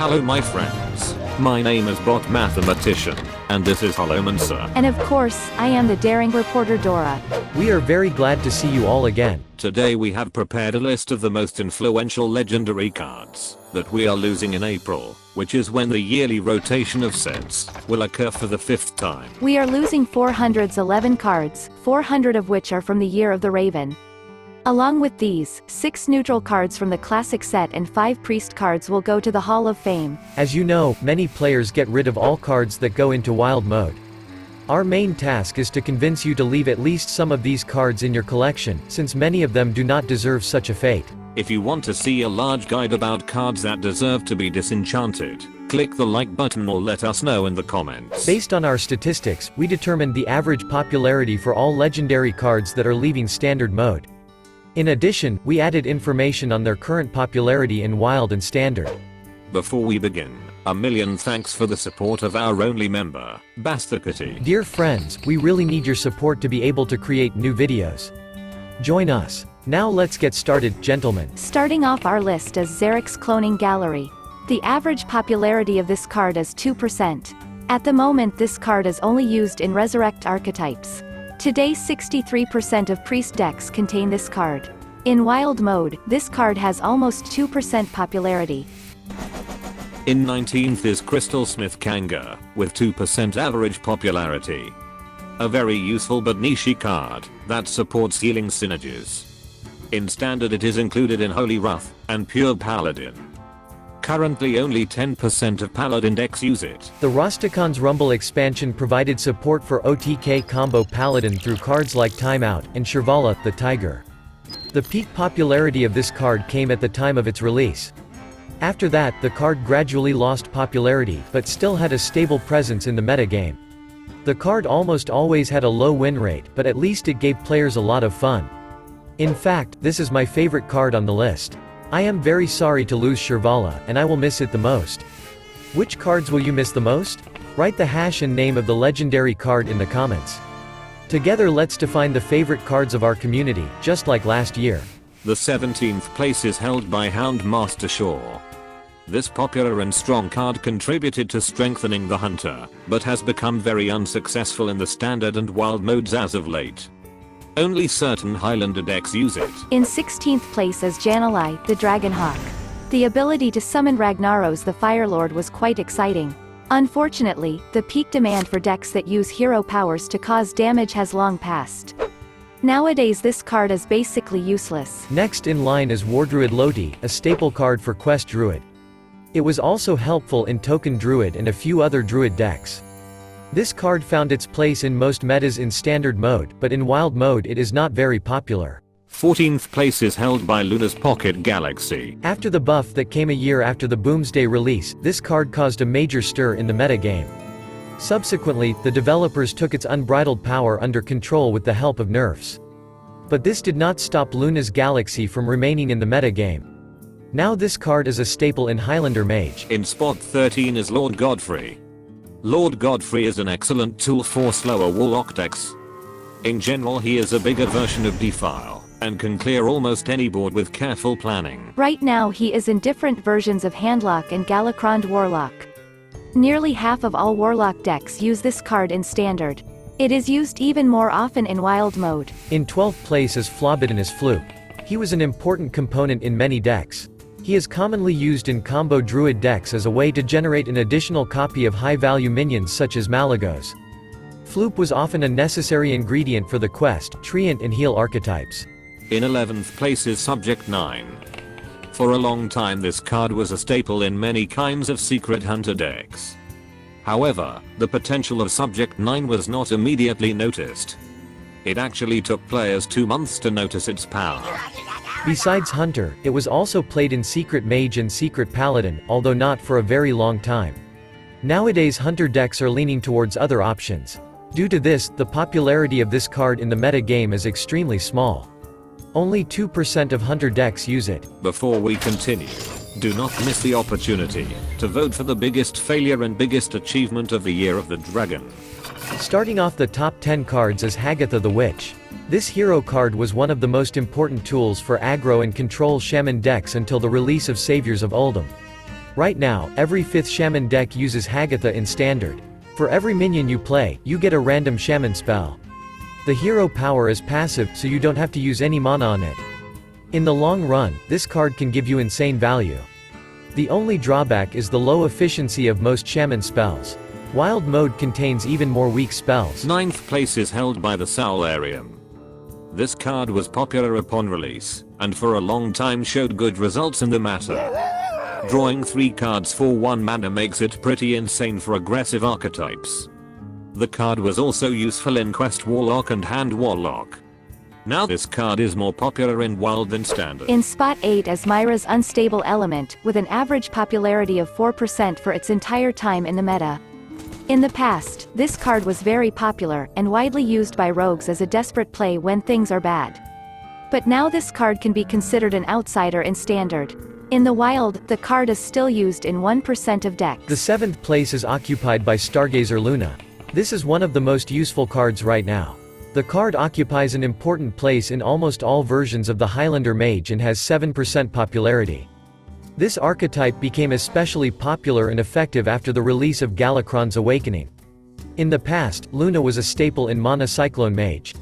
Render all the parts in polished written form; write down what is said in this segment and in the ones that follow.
Hello my friends. My name is Bot Mathematician, and this is Houndmaster. And of course, I am the daring reporter Dora. We are very glad to see you all again. Today we have prepared a list of the most influential legendary cards that we are losing in April, which is when the yearly rotation of sets will occur for the 5th time. We are losing 411 cards, 400 of which are from the Year of the Raven. Along with these, 6 neutral cards from the classic set and 5 priest cards will go to the Hall of Fame. As you know, many players get rid of all cards that go into wild mode. Our main task is to convince you to leave at least some of these cards in your collection, since many of them do not deserve such a fate. If you want to see a large guide about cards that deserve to be disenchanted, click the like button or let us know in the comments. Based on our statistics, we determined the average popularity for all legendary cards that are leaving standard mode. In addition, we added information on their current popularity in Wild and Standard. Before we begin, a million thanks for the support of our only member, Basthakati. Dear friends, we really need your support to be able to create new videos. Join us. Now let's get started, gentlemen. Starting off our list is Zerek's Cloning Gallery. The average popularity of this card is 2%. At the moment this card is only used in Resurrect archetypes. Today 63% of priest decks contain this card. In wild mode, this card has almost 2% popularity. In 19th is Crystalsmith Kangor, with 2% average popularity. A very useful but niche card that supports healing synergies. In standard it is included in Holy Wrath and Pure Paladin. Currently only 10% of Paladin decks use it. The Rosticon's Rumble expansion provided support for OTK combo Paladin through cards like Timeout and Shirvallah, the Tiger. The peak popularity of this card came at the time of its release. After that, the card gradually lost popularity, but still had a stable presence in the metagame. The card almost always had a low win rate, but at least it gave players a lot of fun. In fact, this is my favorite card on the list. I am very sorry to lose Shirvallah, and I will miss it the most. Which cards will you miss the most? Write the hash and name of the legendary card in the comments. Together let's define the favorite cards of our community, just like last year. The 17th place is held by Houndmaster Shaw. This popular and strong card contributed to strengthening the hunter, but has become very unsuccessful in the standard and wild modes as of late. Only certain Highlander decks use it. In 16th place is Jan'alai, the Dragonhawk. The ability to summon Ragnaros the Firelord was quite exciting. Unfortunately, the peak demand for decks that use hero powers to cause damage has long passed. Nowadays this card is basically useless. Next in line is Wardruid Loti, a staple card for Quest Druid. It was also helpful in Token Druid and a few other Druid decks. This card found its place in most metas in standard mode, but in wild mode it is not very popular. 14th place is held by Luna's Pocket Galaxy. After the buff that came a year after the Boomsday release, this card caused a major stir in the metagame. Subsequently, the developers took its unbridled power under control with the help of nerfs. But this did not stop Luna's Galaxy from remaining in the metagame. Now this card is a staple in Highlander Mage. In spot 13 is Lord Godfrey. Lord Godfrey is an excellent tool for slower Warlock decks. In general he is a bigger version of Defile, and can clear almost any board with careful planning. Right now he is in different versions of Handlock and Galakrond Warlock. Nearly half of all Warlock decks use this card in Standard. It is used even more often in Wild mode. In 12th place is Flobbidinous Floop. He was an important component in many decks. He is commonly used in combo Druid decks as a way to generate an additional copy of high-value minions such as Malygos. Floop was often a necessary ingredient for the quest, Treant and Heal archetypes. In 11th place is Subject 9. For a long time this card was a staple in many kinds of secret hunter decks. However, the potential of Subject 9 was not immediately noticed. It actually took players 2 months to notice its power. Besides Hunter, it was also played in Secret Mage and Secret Paladin, although not for a very long time. Nowadays Hunter decks are leaning towards other options. Due to this, the popularity of this card in the meta game is extremely small. Only 2% of Hunter decks use it. Before we continue, do not miss the opportunity to vote for the biggest failure and biggest achievement of the Year of the Dragon. Starting off the top 10 cards is Hagatha the Witch. This hero card was one of the most important tools for aggro and control shaman decks until the release of Saviors of Uldum. Right now, every 5th Shaman deck uses Hagatha in Standard. For every minion you play, you get a random Shaman spell. The hero power is passive, so you don't have to use any mana on it. In the long run, this card can give you insane value. The only drawback is the low efficiency of most Shaman spells. Wild mode contains even more weak spells. 9th place is held by the Saularium. This card was popular upon release, and for a long time showed good results in the meta. Drawing 3 cards for 1 mana makes it pretty insane for aggressive archetypes. The card was also useful in Quest Warlock and Hand Warlock. Now this card is more popular in Wild than Standard. In spot 8 is Myra's Unstable Element, with an average popularity of 4% for its entire time in the meta. In the past, this card was very popular, and widely used by rogues as a desperate play when things are bad. But now this card can be considered an outsider in Standard. In the Wild, the card is still used in 1% of decks. The 7th place is occupied by Stargazer Luna. This is one of the most useful cards right now. The card occupies an important place in almost all versions of the Highlander Mage and has 7% popularity. This archetype became especially popular and effective after the release of Galakrond's Awakening. In the past, Luna was a staple in Mana Cyclone Mage.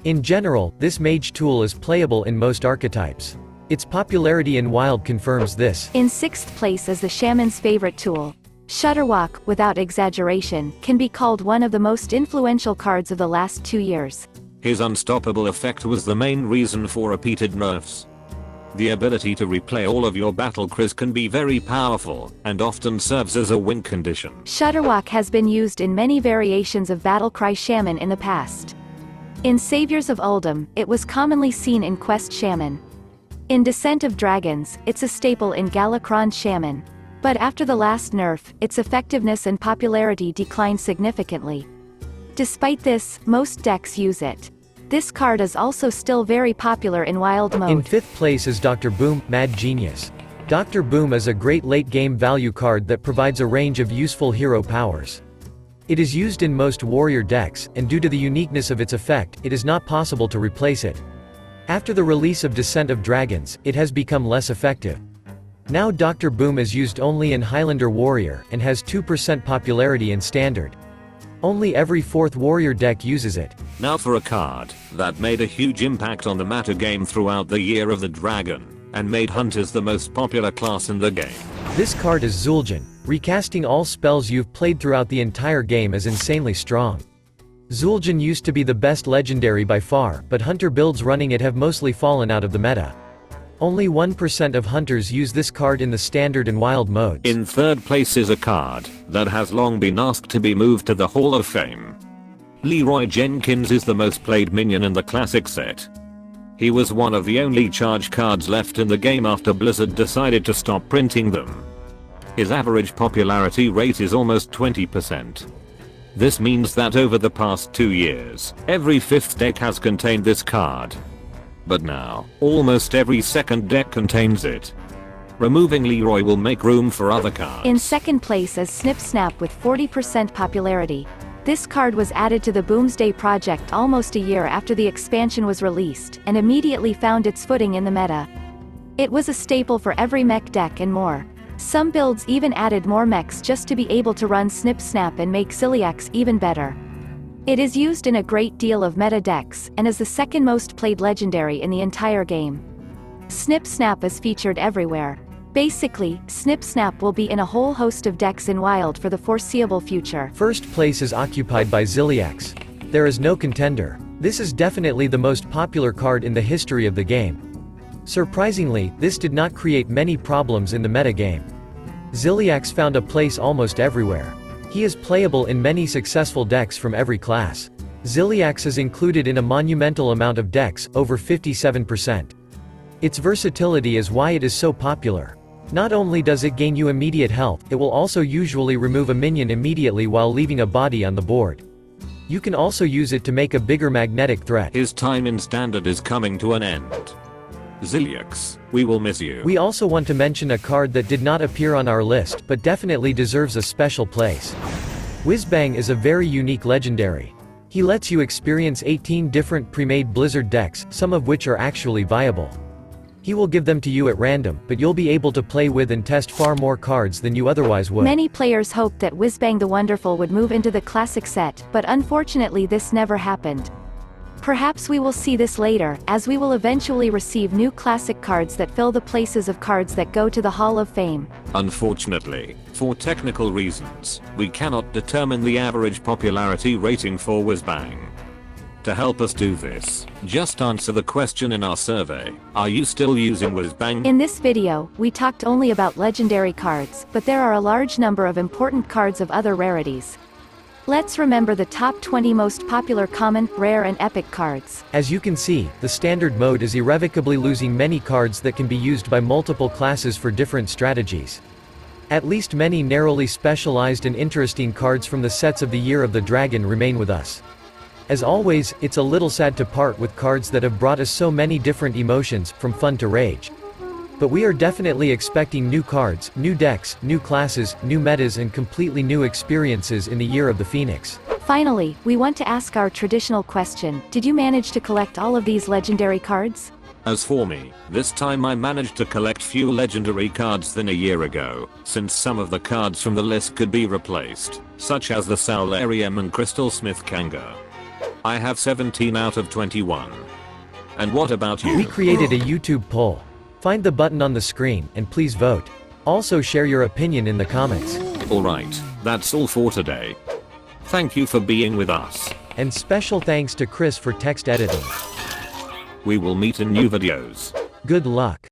In general, this mage tool is playable in most archetypes. Its popularity in Wild confirms this. In 6th place is the Shaman's favorite tool. Shudderwock, without exaggeration, can be called one of the most influential cards of the last 2 years. His unstoppable effect was the main reason for repeated nerfs. The ability to replay all of your battle cries can be very powerful, and often serves as a win condition. Shudderwock has been used in many variations of Battlecry Shaman in the past. In Saviors of Uldum, it was commonly seen in Quest Shaman. In Descent of Dragons, it's a staple in Galakrond Shaman. But after the last nerf, its effectiveness and popularity declined significantly. Despite this, most decks use it. This card is also still very popular in Wild mode. In 5th place is Dr. Boom, Mad Genius. Dr. Boom is a great late-game value card that provides a range of useful hero powers. It is used in most warrior decks, and due to the uniqueness of its effect, it is not possible to replace it. After the release of Descent of Dragons, it has become less effective. Now Dr. Boom is used only in Highlander Warrior, and has 2% popularity in Standard. Only every 4th warrior deck uses it. Now for a card that made a huge impact on the meta game throughout the Year of the Dragon, and made Hunters the most popular class in the game. This card is Zul'jin. Recasting all spells you've played throughout the entire game is insanely strong. Zul'jin used to be the best legendary by far, but Hunter builds running it have mostly fallen out of the meta. Only 1% of hunters use this card in the Standard and Wild modes. In 3rd place is a card that has long been asked to be moved to the Hall of Fame. Leeroy Jenkins is the most played minion in the classic set. He was one of the only charge cards left in the game after Blizzard decided to stop printing them. His average popularity rate is almost 20%. This means that over the past 2 years, every 5th deck has contained this card. But now, almost every 2nd deck contains it. Removing Leeroy will make room for other cards. In 2nd place is Snip Snap with 40% popularity. This card was added to the Boomsday project almost a year after the expansion was released, and immediately found its footing in the meta. It was a staple for every mech deck and more. Some builds even added more mechs just to be able to run Snip Snap and make Ciliax even better. It is used in a great deal of meta decks, and is the 2nd most played legendary in the entire game. Snip Snap is featured everywhere. Basically, Snip Snap will be in a whole host of decks in Wild for the foreseeable future. 1st place is occupied by Ciliax. There is no contender. This is definitely the most popular card in the history of the game. Surprisingly, this did not create many problems in the meta game. Ciliax found a place almost everywhere. He is playable in many successful decks from every class. Ciliax is included in a monumental amount of decks, over 57%. Its versatility is why it is so popular. Not only does it gain you immediate health, it will also usually remove a minion immediately while leaving a body on the board. You can also use it to make a bigger magnetic threat. His time in Standard is coming to an end. Ciliax, we will miss you. We also want to mention a card that did not appear on our list but definitely deserves a special place. Whizbang is a very unique legendary. He lets you experience 18 different pre-made Blizzard decks, some of which are actually viable. He will give them to you at random, but you'll be able to play with and test far more cards than you otherwise would. Many players hoped that Whizbang the Wonderful would move into the classic set, but unfortunately this never happened. Perhaps we will see this later, as we will eventually receive new classic cards that fill the places of cards that go to the Hall of Fame. Unfortunately, for technical reasons, we cannot determine the average popularity rating for Whizbang. To help us do this, just answer the question in our survey: are you still using Whizbang? In this video, we talked only about legendary cards, but there are a large number of important cards of other rarities. Let's remember the top 20 most popular common, rare and epic cards. As you can see, the standard mode is irrevocably losing many cards that can be used by multiple classes for different strategies. At least many narrowly specialized and interesting cards from the sets of the Year of the Dragon remain with us. As always, it's a little sad to part with cards that have brought us so many different emotions, from fun to rage. But we are definitely expecting new cards, new decks, new classes, new metas and completely new experiences in the Year of the Phoenix. Finally, we want to ask our traditional question: did you manage to collect all of these legendary cards? As for me, this time I managed to collect fewer legendary cards than a year ago, since some of the cards from the list could be replaced, such as the Saularium and Crystalsmith Kangor. I have 17 out of 21. And what about you? We created a YouTube poll. Find the button on the screen, and please vote. Also share your opinion in the comments. Alright, that's all for today. Thank you for being with us. And special thanks to Chris for text editing. We will meet in new videos. Good luck.